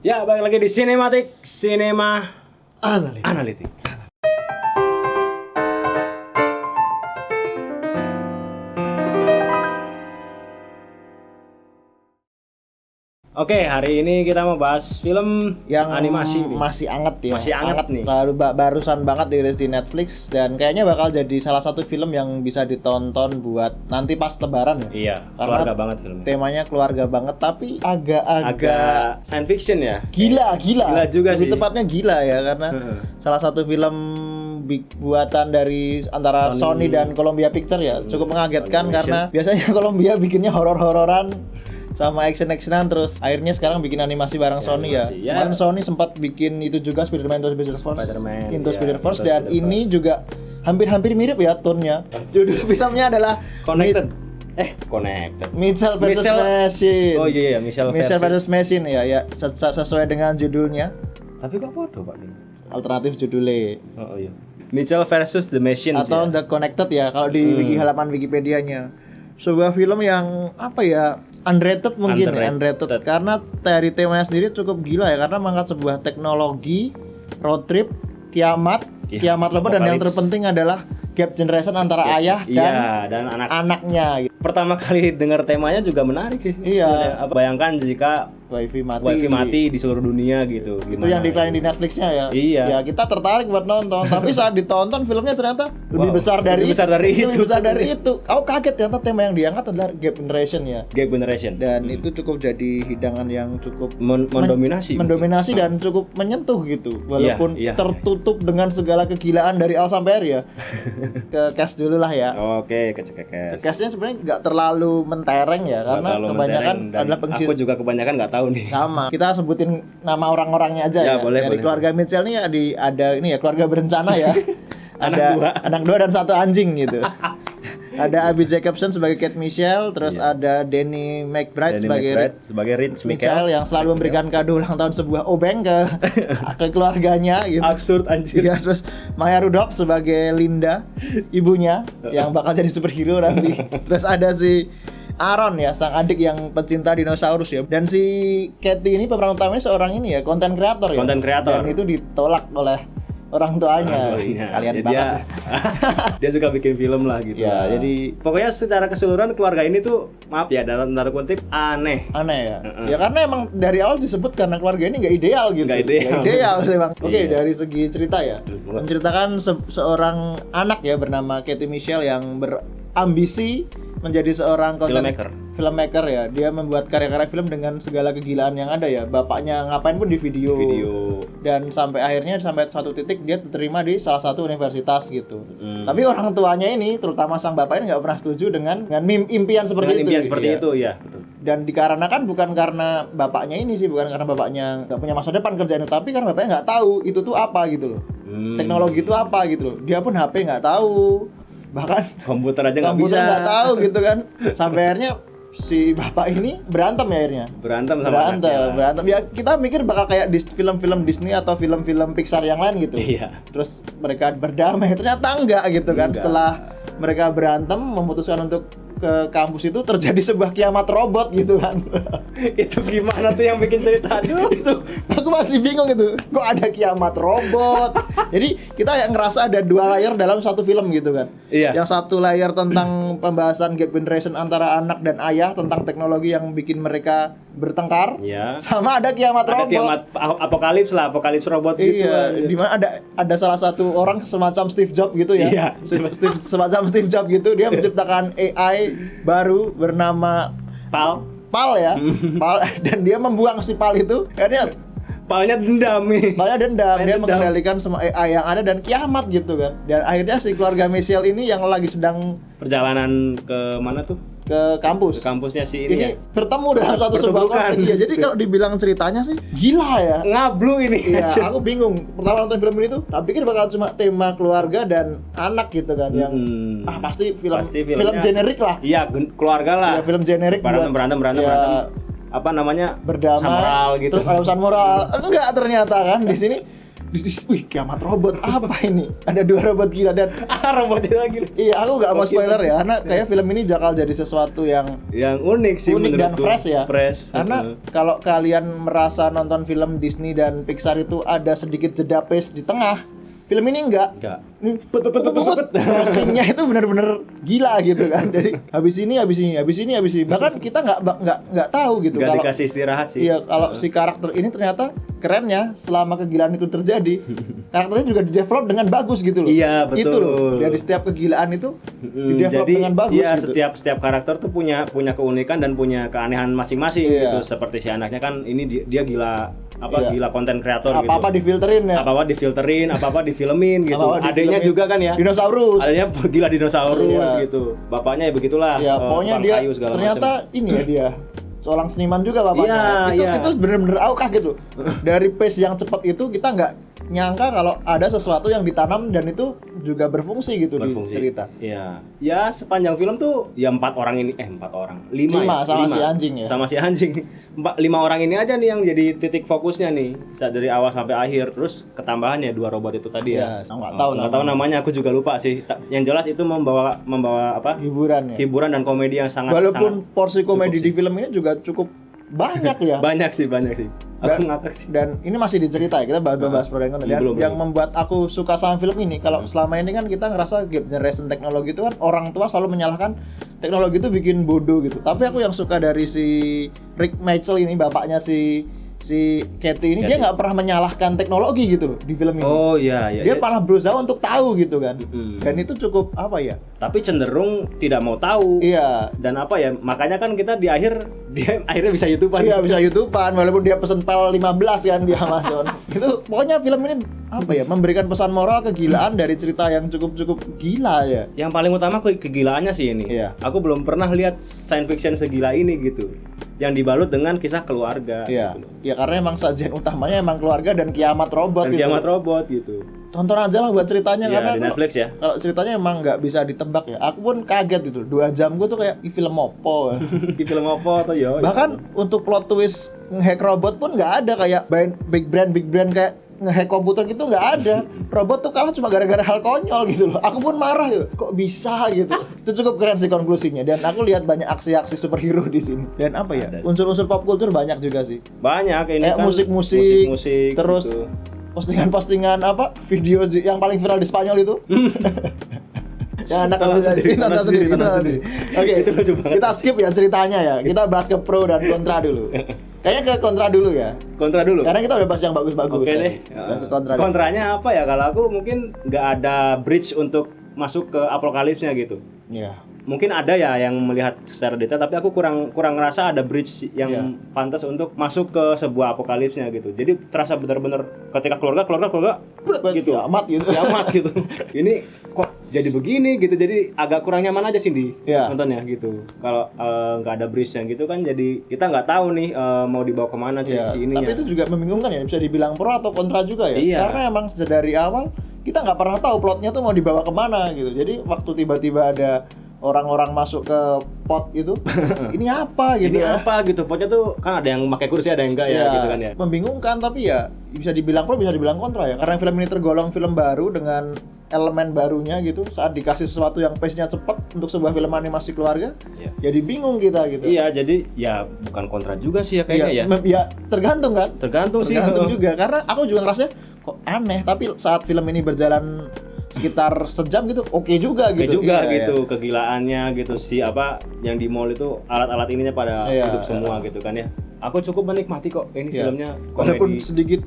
Ya, balik lagi di Sinematik Sinema Analitik. Oke, hari ini kita mau bahas film yang animasi nih. masih anget ya. Masih anget nih. Lalu barusan banget dirilis di Netflix dan kayaknya bakal jadi salah satu film yang bisa ditonton buat nanti pas lebaran ya. Iya, Karena keluarga banget filmnya. Temanya keluarga banget tapi agak science fiction ya. gila. Gila juga Lebih sih. tepatnya gila ya karena salah satu film buatan dari antara Sony dan Columbia Pictures ya. Cukup mengagetkan Sony karena biasanya Columbia bikinnya horor-hororan sama action-actionan, terus akhirnya sekarang bikin animasi bareng Sony ya. animasi, ya. Kemarin Sony sempat bikin itu juga Spider-Man Into Spider-Verse dan ini juga hampir-hampir mirip ya tone-nya. Judul filmnya adalah Connected. Mitchell versus Machine. Oh iya, Mitchell versus Machine ya sesuai dengan judulnya. Tapi kok podo, Pak? Alternatif judulnya Oh iya. Mitchell versus The Machines atau ya? The Connected ya kalau di halaman Wikipedia-nya. Sebuah film yang apa ya, underrated mungkin ya, underrated karena dari temanya sendiri cukup gila ya, karena mengangkat sebuah teknologi road trip, kiamat lebar, dan yang terpenting adalah gap generation antara ayah dan anaknya gitu. Pertama kali dengar temanya juga menarik sih. Iya. Bayangkan jika wifi mati di seluruh dunia gitu. Itu yang diklaim di Netflixnya ya. Iya. Ya kita tertarik buat nonton, tapi saat ditonton filmnya ternyata lebih besar dari itu. Aku kaget ternyata tema yang diangkat adalah gap generation ya. Gap generation. Dan itu cukup jadi hidangan yang cukup mendominasi dan cukup menyentuh gitu. Walaupun Iya. tertutup dengan segala kegilaan dari A sampai R ya. Ke cast dulu lah ya. Oke, ke cast. Castnya sebenarnya nggak terlalu mentereng ya, karena kebanyakan adalah aku juga kebanyakan nggak tahu nih. Sama. Kita sebutin nama orang-orangnya aja ya. Boleh, dari keluarga Mitchell nih ada ini ya, keluarga berencana ya. anak dua dan satu anjing gitu. Ada Abby Jacobson sebagai Kate Michelle, terus ada Danny McBride sebagai Rich Michelle yang selalu memberikan kado ulang tahun sebuah obeng ke keluarganya gitu. Absurd anjir. Iya, terus Maya Rudolph sebagai Linda, ibunya yang bakal jadi superhero nanti. Terus ada si Aaron ya, sang adik yang pecinta dinosaurus ya. Dan si Katie ini pemeran utamanya seorang ini ya, konten kreator ya. Dan itu ditolak oleh orang tuanya. Kalian banget. Dia suka bikin film lah gitu. Ya, jadi pokoknya secara keseluruhan keluarga ini tuh maaf ya, dalam tanda kutip aneh ya. Ya karena emang dari awal disebut karena keluarga ini nggak ideal gitu. Nggak ideal sih bang. Oke, dari segi cerita ya, menceritakan seorang anak ya bernama Katie Michelle yang berambisi menjadi seorang filmmaker ya. Dia membuat karya-karya film dengan segala kegilaan yang ada ya. Bapaknya ngapain pun di video. Dan sampai satu titik dia diterima di salah satu universitas gitu. Tapi orang tuanya ini, terutama sang bapak ini nggak pernah setuju dengan impian seperti itu. Ya, betul. Dan dikarenakan bukan karena bapaknya ini sih, bukan karena bapaknya nggak punya masa depan kerjaan itu, tapi karena bapaknya nggak tahu itu tuh apa gitu loh. Teknologi itu apa gitu loh. Dia pun HP nggak tahu. Bahkan komputer aja nggak bisa. Nggak tahu gitu kan. Sampai akhirnya si bapak ini berantem berantem ya. Kita mikir bakal kayak di film-film Disney atau film-film Pixar yang lain gitu. Iya. Terus mereka berdamai, ternyata enggak gitu kan. Setelah mereka berantem memutuskan untuk ke kampus itu, terjadi sebuah kiamat robot gitu kan. Itu gimana tuh yang bikin cerita? Aduh, itu aku masih bingung itu. Kok ada kiamat robot? Jadi kita yang ngerasa ada dua layer dalam satu film gitu kan. Iya. Yang satu layer tentang pembahasan gap generation antara anak dan ayah, tentang teknologi yang bikin mereka bertengkar. Iya. Sama ada kiamat robot. Kiamat apokalips robot gitu. Iya. Di mana ada salah satu orang semacam Steve Jobs gitu ya. Iya. Semacam Steve Jobs gitu, dia menciptakan AI baru bernama Pal ya. Pal, dan dia membuang si Pal itu. Akhirnya Palnya dendam. Dia mengendalikan semua AI yang ada dan kiamat gitu kan. Dan akhirnya si keluarga Michelle ini yang lagi sedang perjalanan ke mana tuh? Ke kampus. Ke kampusnya si ini ya? Bertemu dalam suatu sebuah konflik. Iya, jadi kalau dibilang ceritanya sih gila ya. Ngablu ini. Iya, aku bingung. Pertama nonton film ini tuh, tak pikir bakal cuma tema keluarga dan anak gitu kan, yang pasti film generik lah. Iya, keluarga lah. Iya, film generik berantem. Apa namanya? Berdamai. Moral gitu. Terus alasan moral. Enggak, ternyata kan di sini Wih, kiamat robot apa ini? Ada 2 robot gila dan Robotnya lagi. iya, aku nggak mau spoiler ya, karena kayak film ini bakal jadi sesuatu yang unik sih unik dan menurutku. fresh ya. Fresh. Karena kalau kalian merasa nonton film Disney dan Pixar itu ada sedikit jeda pace di tengah, film ini enggak. Ini passingnya itu benar-benar gila gitu kan. Jadi habis ini. Bahkan kita nggak tahu gitu Nggak kalau dikasih istirahat sih. iya, kalau si karakter ini ternyata kerennya selama kegilaan itu terjadi, karakternya juga di-develop dengan bagus gitu loh. Iya, betul. Itu loh, dari setiap kegilaan itu di-develop Jadi, dengan bagus iya, gitu. setiap karakter tuh punya keunikan dan punya keanehan masing-masing Iya. gitu. Seperti si anaknya kan ini dia gila Iya. gila konten kreator gitu. Apa-apa difilterin ya. Apa-apa difilterin, apa-apa difilmin gitu. Apa-apa Adanya difilmin. juga kan ya. Dinosaurus. Adanya gila dinosaurus Iya. gitu. Bapaknya ya begitulah. Ya, pokoknya tukang dia kayu segala ternyata macam. ini ya dia seorang seniman juga bapaknya. Iya, Itu bener-bener aku kaget loh. Dari pace yang cepat itu kita nggak nyangka kalau ada sesuatu yang ditanam dan itu juga berfungsi gitu Berfungsi. di cerita. Iya. Ya sepanjang film tuh ya 4 orang ini 5 Lima ya? sama si anjing ya? Sama si anjing. 5 orang ini aja nih yang jadi titik fokusnya nih saat dari awal sampai akhir. Terus ketambahannya 2 robot itu tadi ya. Aku nggak tahu Nggak tahu namanya, aku juga lupa sih. Yang jelas itu membawa apa? Hiburan ya. Hiburan dan komedi yang sangat Walaupun porsi komedi cukup di film ini juga cukup banyak ya. banyak sih. Aku ngakak sih. Dan ini masih diceritain, kita bahas pro dan kontra. Dan Belum. yang membuat aku suka sama film ini, kalau selama ini kan kita ngerasa generation teknologi itu kan orang tua selalu menyalahkan teknologi itu bikin bodoh gitu. Tapi aku yang suka dari si Rick Mitchell ini, bapaknya si Katie ini, dia nggak pernah menyalahkan teknologi gitu loh di film ini. Oh iya. Dia malah berusaha untuk tahu gitu kan. Mm-mm. Dan itu cukup apa ya? Tapi cenderung tidak mau tahu. Iya. Dan apa ya? Makanya kan kita di akhir dia akhirnya bisa YouTubean. Iya, bisa YouTubean walaupun dia pesen pel 15 kan dia Amazon. Itu pokoknya film ini apa ya? Memberikan pesan moral kegilaan dari cerita yang cukup gila ya. Yang paling utama kegilaannya sih ini. Iya. Aku belum pernah lihat science fiction segila ini gitu. Yang dibalut dengan kisah keluarga. Iya. Gitu loh. Ya karena emang sajian utamanya emang keluarga dan kiamat robot Dan gitu. kiamat robot gitu. Tonton aja lah buat ceritanya Iya, karena di Netflix ya. Kalau ceritanya emang nggak bisa ditebak ya. Aku pun kaget gitu. 2 jam gue tuh kayak "Ih, film opo." Di film apa atau ya? Bahkan untuk plot twist ngehack robot pun nggak ada kayak big brand kayak ngehack komputer gitu, nggak ada. Robot tuh kalah cuma gara-gara hal konyol gitu loh. Aku pun marah gitu. Kok bisa gitu. Itu cukup keren sih konklusinya. Dan aku lihat banyak aksi-aksi superhero di sini. Dan apa ya? Ada. Unsur-unsur pop culture banyak juga sih. Banyak ini Kayak kan musik-musik, terus gitu. postingan-postingan apa? Video yang paling viral di Spanyol itu. Yang anak Tonton sendiri. Oke, Itu lucu banget. kita skip ya ceritanya ya. Kita bahas ke pro dan kontra dulu. Kayaknya ke kontra dulu ya. Kontra dulu. Karena kita udah bahas yang bagus-bagus. Oke tadi. deh. Ke kontra. Kontranya apa ya? Kalau aku mungkin nggak ada bridge untuk masuk ke apokalipsnya gitu. Iya. Mungkin ada ya yang melihat secara detail, tapi aku kurang ngerasa ada bridge yang Iya. pantas untuk masuk ke sebuah apokalipsnya gitu. Jadi terasa benar-benar ketika keluarga berat gitu. Kiamat gitu. Kiamat gitu. Ini kok jadi begini gitu. Jadi agak kurang nyaman aja sih Iya. nontonnya gitu. Kalau nggak ada bridge yang gitu kan, jadi kita nggak tahu nih mau dibawa kemana Iya, si ininya. tapi itu juga membingungkan ya, bisa dibilang pro atau kontra juga ya. Iya. Karena emang dari awal kita nggak pernah tahu plotnya tuh mau dibawa kemana gitu. Jadi waktu tiba-tiba ada orang-orang masuk ke pot itu, ini apa gitu ini ya? apa gitu. Potnya tuh kan ada yang pakai kursi, ada yang enggak ya gitu kan ya. Membingungkan, tapi ya bisa dibilang pro bisa dibilang kontra ya. Karena film ini tergolong film baru dengan elemen barunya gitu. Saat dikasih sesuatu yang pace-nya cepat untuk sebuah film animasi keluarga, Iya. jadi bingung kita gitu. Iya, jadi ya bukan kontra juga sih ya kayaknya ya. Ya tergantung kan. Tergantung sih. Tergantung juga, karena aku juga ngerasa kok aneh, tapi saat film ini berjalan sekitar sejam gitu oke juga Oke gitu. juga Iya, gitu, iya. kegilaannya gitu, si apa yang di mall itu alat-alat ininya pada Iya, hidup semua gitu kan ya. Aku cukup menikmati kok ini Iya. filmnya Walaupun komedi. sedikit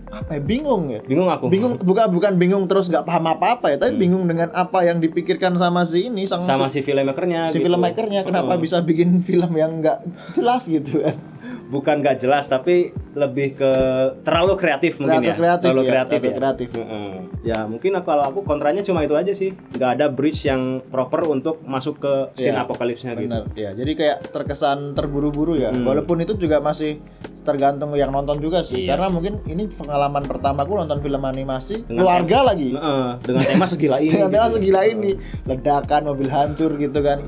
apa ya, bingung ya. Bingung aku. Bingung bukan bingung terus nggak paham apa-apa ya, tapi bingung dengan apa yang dipikirkan sama si ini sama si filmmakernya si gitu. filmmakernya kenapa bisa bikin film yang nggak jelas gitu kan. Bukan nggak jelas, tapi lebih ke terlalu kreatif mungkin ya. Terlalu kreatif. Heeh. Ya mungkin kalau aku kontranya cuma itu aja sih. Nggak ada bridge yang proper untuk masuk ke scene Iya, apokalipsnya gitu. Benar. Ya, jadi kayak terkesan terburu-buru ya. Walaupun itu juga masih tergantung yang nonton juga sih. Iya Karena sih. mungkin ini pengalaman pertamaku nonton film animasi Dengan keluarga lagi. Heeh, dengan tema segila ini. Dengan tema gitu. segila ini, ledakan, mobil hancur gitu kan.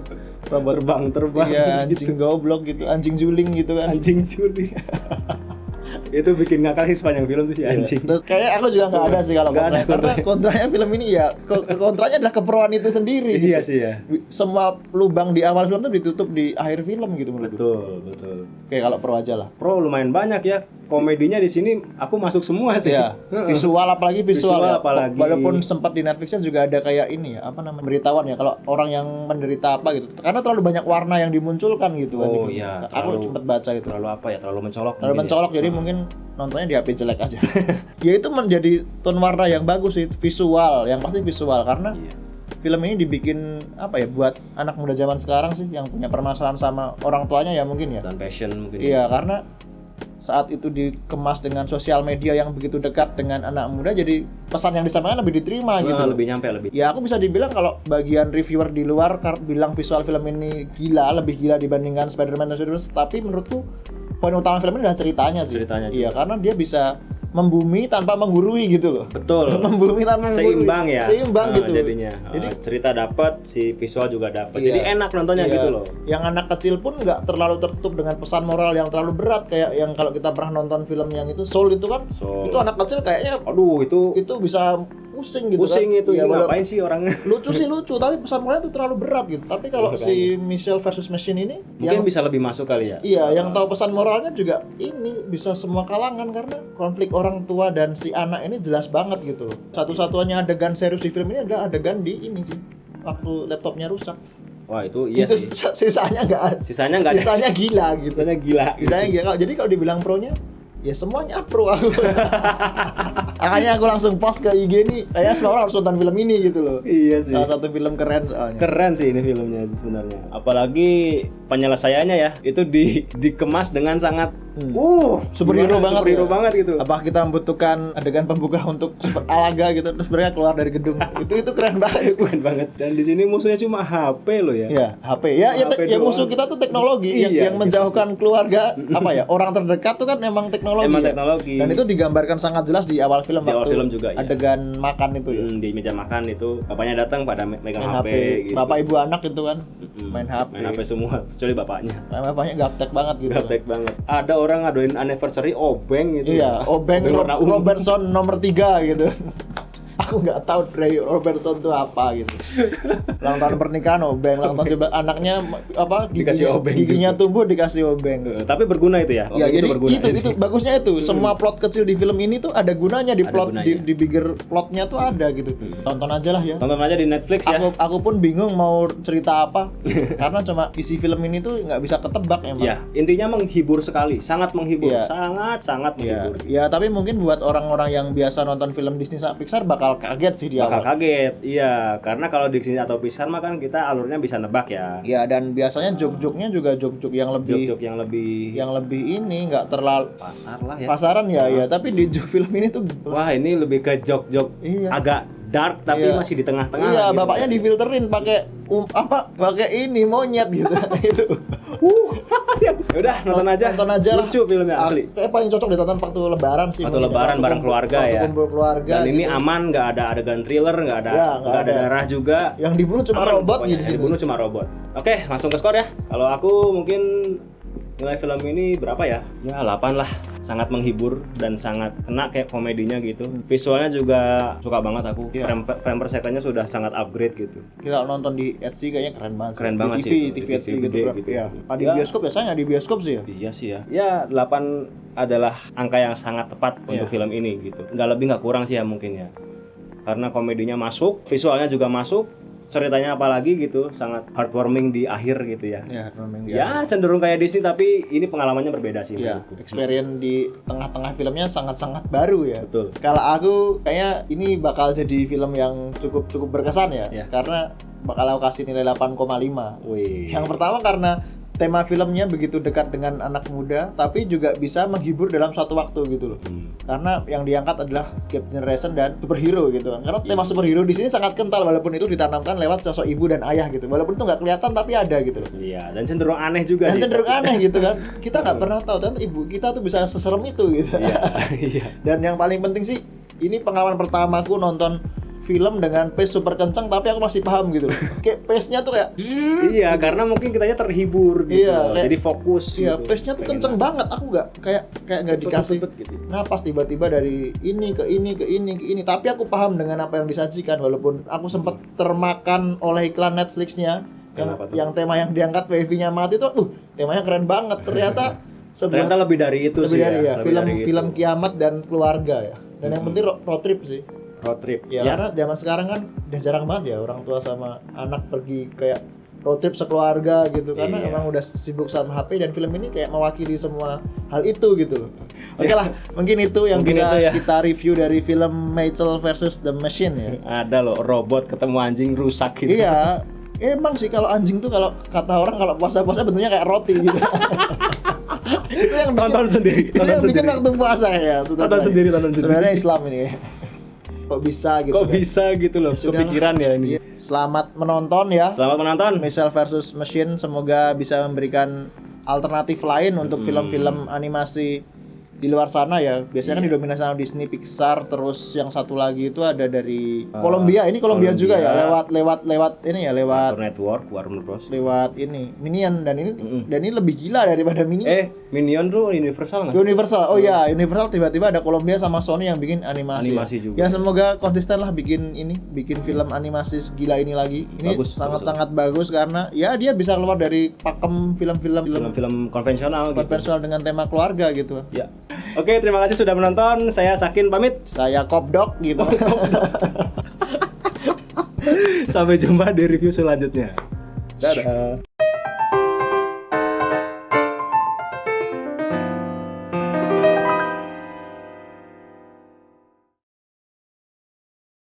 Robot Terbang iya, anjing goblok gitu, anjing juling gitu kan. anjing curi. Itu bikin ngakak sih sepanjang film tuh si anjing. Terus kayak aku juga nggak ada sih kalau kontra. Karena kontranya film ini ya kontranya adalah keperuan itu sendiri. Iya gitu. sih ya. Semua lubang di awal film tuh ditutup di akhir film gitu menurutku. Betul. Kayak kalau pro aja lah. Pro lumayan banyak ya. Komedinya di sini aku masuk semua sih. Iya. Visual apalagi visual ya. Apalagi. Walaupun sempat di Netflix juga ada kayak ini ya, apa namanya? Pemberitahuan ya kalau orang yang menderita apa gitu. Karena terlalu banyak warna yang dimunculkan gitu kan. Oh iya. Aku sempat baca itu. Terlalu apa ya? Terlalu mencolok. Terlalu mencolok jadi mungkin nontonnya di HP jelek aja. Ya itu menjadi tone warna yang bagus sih, visual, yang pasti visual karena film ini dibikin apa ya buat anak muda zaman sekarang sih yang punya permasalahan sama orang tuanya ya mungkin ya. Dan passion mungkin. Iya, karena saat itu dikemas dengan sosial media yang begitu dekat dengan anak muda, jadi pesan yang disampaikan lebih diterima gitu. Lebih nyampe lebih. Ya aku bisa dibilang kalau bagian reviewer di luar bilang visual film ini gila, lebih gila dibandingkan Spider-Man dan Spider-Man, tapi menurutku poin utama film ini adalah ceritanya sih. Iya, karena dia bisa membumi tanpa menggurui gitu loh. Betul. Membumi tanpa menggurui. Seimbang ya. Seimbang gitu. Jadinya. Jadi cerita dapat, si visual juga dapat. Jadi enak nontonnya gitu loh. Yang anak kecil pun nggak terlalu tertutup dengan pesan moral yang terlalu berat kayak yang kalau kita pernah nonton film yang itu Soul itu kan. Itu anak kecil kayaknya aduh itu bisa pusing gitu pusing kan. Itu ya, ngapain sih orangnya. Lucu sih lucu tapi pesan moralnya itu terlalu berat gitu. Tapi kalau si Michelle versus Machine ini mungkin bisa lebih masuk kali ya. Iya, yang tahu pesan moralnya juga ini bisa semua kalangan karena konflik orang tua dan si anak ini jelas banget gitu loh. Satu-satunya adegan serius di film ini adalah adegan di ini sih. Waktu laptopnya rusak. Wah, itu iya itu sih. Sisanya enggak. Sisanya enggak. Sisanya gila gitu. Sisanya gila. Sisanya gila. Jadi kalau dibilang pro-nya ya semuanya pro aku. Makanya aku langsung post ke IG nih, kayaknya semua orang harus nonton film ini gitu loh. Iya sih. Salah satu film keren soalnya. Keren sih ini filmnya sebenarnya. Apalagi penyelesaiannya ya, itu dikemas dengan sangat superhero banget. Superhero banget gitu. Apa kita membutuhkan adegan pembuka untuk super alaga gitu terus mereka keluar dari gedung. itu keren banget. Keren banget. Dan di sini musuhnya cuma HP loh ya. Iya, HP. Ya musuh kita tuh teknologi yang menjauhkan keluarga apa ya? Orang terdekat tuh kan emang teknologi. Dan itu digambarkan sangat jelas di awal film. Di awal film juga adegan makan itu ya. Di meja makan itu bapaknya datang pada megang HP gitu. Bapak ibu anak itu kan main HP semua kecuali bapaknya. Bapaknya gaptek banget gitu. Gaptek banget. Ada orang ngadoin anniversary obeng gitu. Iya, obeng Robertson nomor 3 gitu. Aku nggak tahu Ray Robertson itu apa gitu. Ulang tahun pernikahan obeng, ulang tahun juga anaknya apa giginya tumbuh dikasih obeng. Tapi berguna itu ya. Ya, jadi itu bagusnya itu. Semua plot kecil di film ini tuh ada gunanya di plot di bigger plotnya tuh ada gitu. Tonton aja lah ya. Tonton aja di Netflix ya. Aku pun bingung mau cerita apa karena cuma isi film ini tuh nggak bisa ketebak emang. Ya, intinya menghibur sekali, sangat menghibur, sangat menghibur. Ya, tapi mungkin buat orang-orang yang biasa nonton film Disney sama Pixar bakal kaget sih dia. Bakal kaget, iya. Karena kalau Disney atau Pixar mah kan kita alurnya bisa nebak ya. Iya, dan biasanya joke-joknya juga joke-joke yang lebih ini nggak terlalu pasar lah ya. Pasaran ya, tapi di film ini tuh wah, ini lebih ke joke-joke agak dark tapi masih di tengah-tengah. Iya, gitu. Bapaknya difilterin pakai pakai ini monyet gitu. Itu. Ya udah nonton aja. Lucu filmnya asli. Kayak paling cocok ditonton waktu lebaran sih. Waktu lebaran bareng keluarga ya. Kumpul keluarga. Dan ini aman, nggak ada adegan thriller, nggak ada darah juga. Yang dibunuh cuma robot gitu sih. Dibunuh cuma robot. Oke, langsung ke skor ya. Kalau aku mungkin nilai film ini berapa ya? Ya 8 lah. Sangat menghibur dan sangat kena kayak komedinya gitu. Visualnya juga suka banget aku. Frame per second-nya sudah sangat upgrade gitu. Kita nonton di Etsy kayaknya keren banget. Keren banget sih. TV Etsy gitu. Ya. Di bioskop biasanya di bioskop sih ya. Iya sih ya. Ya 8 adalah angka yang sangat tepat untuk film ini gitu. Nggak lebih nggak kurang sih ya mungkin ya. Karena komedinya masuk, visualnya juga masuk. Ceritanya apalagi gitu, sangat heartwarming di akhir gitu ya. Ya, cenderung kayak Disney tapi ini pengalamannya berbeda sih. Ya, experience di tengah-tengah filmnya sangat-sangat baru ya. Betul. Kalau aku kayaknya ini bakal jadi film yang cukup berkesan ya. Karena bakal aku kasih nilai 8,5. Yang pertama karena tema filmnya begitu dekat dengan anak muda, tapi juga bisa menghibur dalam satu waktu gitu loh. Karena yang diangkat adalah gap generation dan superhero gitu kan. Karena tema superhero di sini sangat kental walaupun itu ditanamkan lewat sosok ibu dan ayah gitu. Walaupun itu nggak kelihatan tapi ada gitu loh. Iya, dan cenderung aneh juga sih. Cenderung aneh gitu kan. Kita nggak pernah tahu ternyata ibu kita tuh bisa seserem itu gitu. Iya. Dan yang paling penting sih, ini pengalaman pertamaku nonton film dengan pace super kencang tapi aku masih paham gitu. Kayak pace-nya tuh kayak iya, gitu. Karena mungkin kitanya terhibur gitu. Iya, kayak, jadi fokus iya, gitu. pace-nya tuh kenceng banget. Aku kayak nggak dikasih. Gitu. Nah, pas tiba-tiba dari ini ke ini, tapi aku paham dengan apa yang disajikan walaupun aku sempat termakan oleh iklan Netflix-nya yang tema yang diangkat PV-nya mati tuh, temanya keren banget. Ternyata lebih dari itu lebih sih dari ya. Film kiamat dan keluarga ya. Dan yang penting road trip sih. Road trip. Ya, karena zaman sekarang kan udah jarang banget ya orang tua sama anak pergi kayak road trip sekeluarga gitu, karena emang udah sibuk sama HP, dan film ini kayak mewakili semua hal itu gitu loh. Oke lah, mungkin itu yang bisa kita review dari film Mitchell versus The Machine ya. Ada loh robot ketemu anjing rusak gitu. Iya, emang sih kalau anjing tuh kalau kata orang kalau puasa-puasa bentuknya kayak roti gitu. Itu yang tonton sendiri. Itu yang bikin waktu puasa ya. Tonton sendiri. Sebenarnya Islam ini. Kok bisa gitu? Kok bisa gitu loh? Kepikiran ya ini. Iya. Selamat menonton ya. Selamat menonton. Mitchell versus Machine, semoga bisa memberikan alternatif lain untuk film-film animasi di luar sana ya. Biasanya kan didominasi sama Disney, Pixar, terus yang satu lagi itu ada dari Columbia. Ini Columbia juga ya, lewat ini ya, lewat Cartoon Network, Warner Bros. Lewat ini Minion, dan ini lebih gila daripada Minion. Minion tuh Universal nggak? Universal. Oh ya, Universal tiba-tiba ada Columbia sama Sony yang bikin animasi juga. Ya semoga konsisten lah bikin film animasi segila ini lagi. Ini sangat-sangat bagus karena ya dia bisa keluar dari pakem film-film konvensional dengan tema keluarga gitu. Ya. Oke, terima kasih sudah menonton. Saya Sakin pamit. Saya Kopdok gitu. Sampai jumpa di review selanjutnya. Dadah.